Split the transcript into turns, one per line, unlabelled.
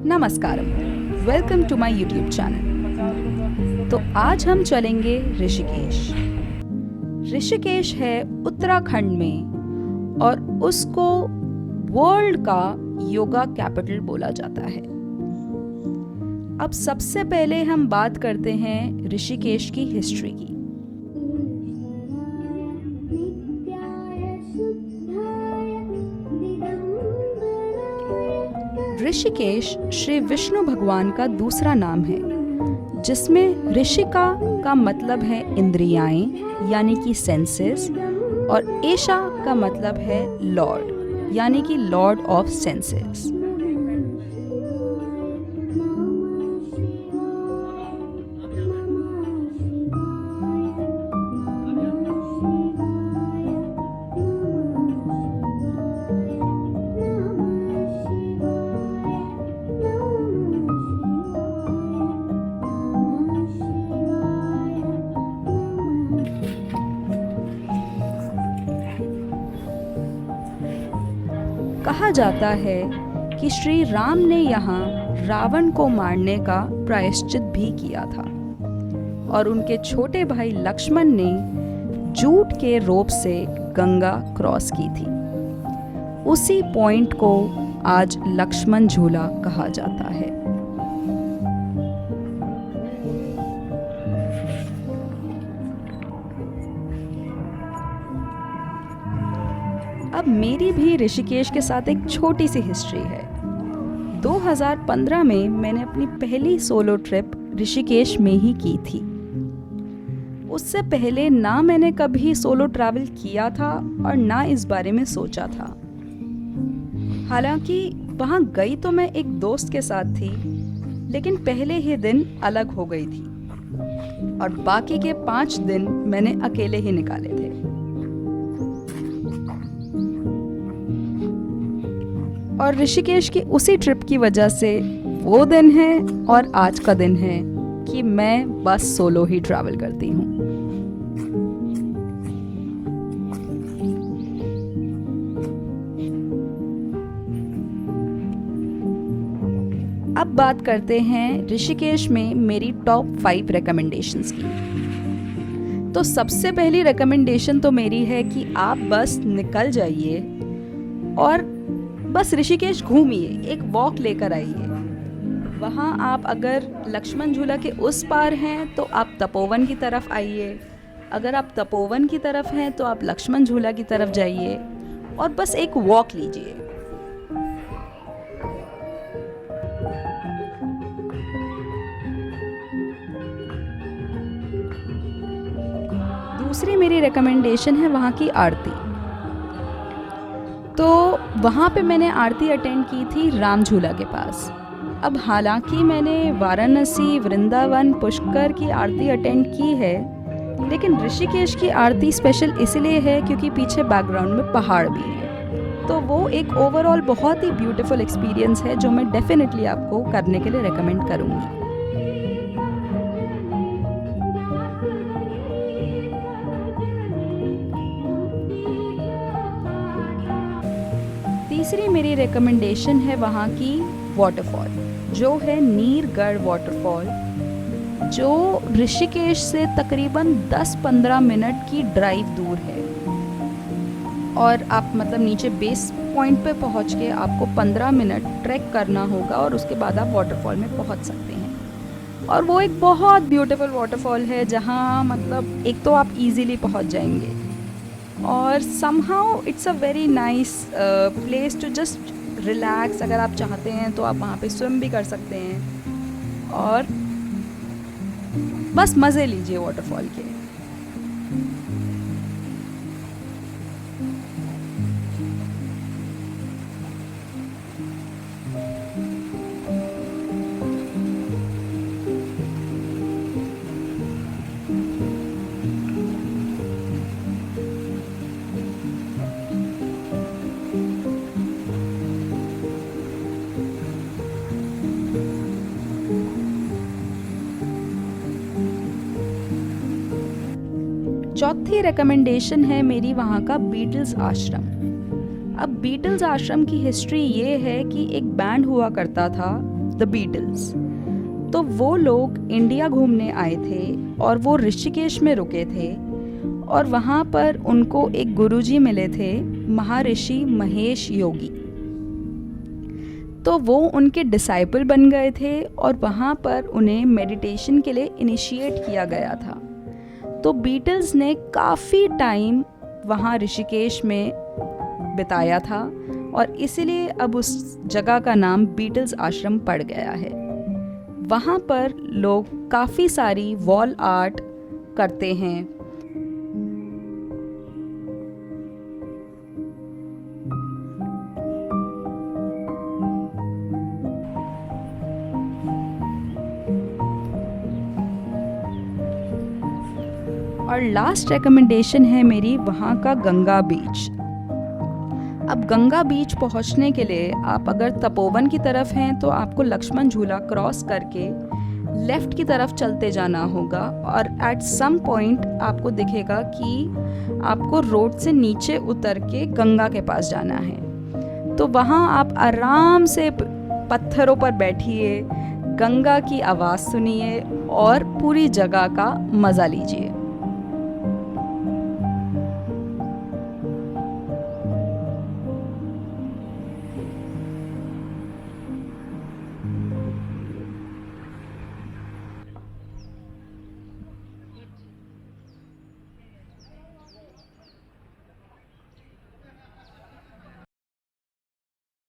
नमस्कारम, welcome to my YouTube channel. तो आज हम चलेंगे ऋषिकेश। ऋषिकेश है उत्तराखंड में और उसको वर्ल्ड का योगा कैपिटल बोला जाता है। अब सबसे पहले हम बात करते हैं ऋषिकेश की हिस्ट्री की। ऋषिकेश श्री विष्णु भगवान का दूसरा नाम है, जिसमें ऋषिका का मतलब है इंद्रियाएं यानी कि सेंसेस, और एशा का मतलब है लॉर्ड यानी कि लॉर्ड ऑफ सेंसेस। कहा जाता है कि श्री राम ने यहाँ रावण को मारने का प्रायश्चित भी किया था और उनके छोटे भाई लक्ष्मण ने जूट के रोप से गंगा क्रॉस की थी। उसी पॉइंट को आज लक्ष्मण झूला कहा जाता है। अब मेरी भी ऋषिकेश के साथ एक छोटी सी हिस्ट्री है। 2015 में मैंने अपनी पहली सोलो ट्रिप ऋषिकेश में ही की थी। उससे पहले ना मैंने कभी सोलो ट्रैवल किया था और ना इस बारे में सोचा था। हालांकि वहाँ गई तो मैं एक दोस्त के साथ थी, लेकिन पहले ही दिन अलग हो गई थी और बाकी के 5 दिन मैंने अकेले ही निकाले थे। और ऋषिकेश की उसी ट्रिप की वजह से वो दिन है और आज का दिन है कि मैं बस सोलो ही ट्रैवल करती हूँ। अब बात करते हैं ऋषिकेश में मेरी टॉप 5 रिकमेंडेशंस की। तो सबसे पहली रिकमेंडेशन तो मेरी है कि आप बस निकल जाइए और बस ऋषिकेश घूमिए, एक वॉक लेकर आइए। वहाँ आप अगर लक्ष्मण झूला के उस पार हैं तो आप तपोवन की तरफ आइए, अगर आप तपोवन की तरफ हैं तो आप लक्ष्मण झूला की तरफ जाइए और बस एक वॉक लीजिए। दूसरी मेरी रिकमेंडेशन है वहाँ की आरती। तो वहाँ पे मैंने आरती अटेंड की थी राम झूला के पास। अब हालांकि मैंने वाराणसी, वृंदावन, पुष्कर की आरती अटेंड की है, लेकिन ऋषिकेश की आरती स्पेशल इसलिए है क्योंकि पीछे बैकग्राउंड में पहाड़ भी है। तो वो एक ओवरऑल बहुत ही ब्यूटीफुल एक्सपीरियंस है जो मैं डेफिनेटली आपको करने के लिए रेकमेंड करूँगी। तीसरी मेरी रिकमेंडेशन है वहाँ की वाटरफॉल, जो है नीरगढ़ वाटरफॉल, जो ऋषिकेश से तकरीबन 10-15 मिनट की ड्राइव दूर है। और आप मतलब नीचे बेस पॉइंट पे पहुँच के आपको 15 मिनट ट्रैक करना होगा और उसके बाद आप वाटरफॉल में पहुँच सकते हैं। और वो एक बहुत ब्यूटीफुल वाटरफॉल है जहाँ मतलब एक तो आप इजीली पहुँच जाएंगे और somehow it's a very nice place to just relax अगर आप चाहते हैं तो आप वहाँ पे स्विम भी कर सकते हैं और बस मज़े लीजिए वाटरफॉल के। चौथी रिकमेंडेशन है मेरी वहाँ का बीटल्स आश्रम। अब बीटल्स आश्रम की हिस्ट्री ये है कि एक बैंड हुआ करता था द बीटल्स। तो वो लोग इंडिया घूमने आए थे और वो ऋषिकेश में रुके थे और वहाँ पर उनको एक गुरुजी मिले थे, महर्षि महेश योगी। तो वो उनके डिसाइपल बन गए थे और वहाँ पर उन्हें मेडिटेशन के लिए इनिशिएट किया गया था। तो बीटल्स ने काफ़ी टाइम वहाँ ऋषिकेश में बिताया था और इसीलिए अब उस जगह का नाम बीटल्स आश्रम पड़ गया है। वहाँ पर लोग काफ़ी सारी वॉल आर्ट करते हैं। और लास्ट रिकमेंडेशन है मेरी वहाँ का गंगा बीच। अब गंगा बीच पहुँचने के लिए आप अगर तपोवन की तरफ हैं तो आपको लक्ष्मण झूला क्रॉस करके लेफ़्ट की तरफ चलते जाना होगा और एट सम पॉइंट आपको दिखेगा कि आपको रोड से नीचे उतर के गंगा के पास जाना है। तो वहाँ आप आराम से पत्थरों पर बैठिए, गंगा की आवाज़ सुनिए और पूरी जगह का मज़ा लीजिए।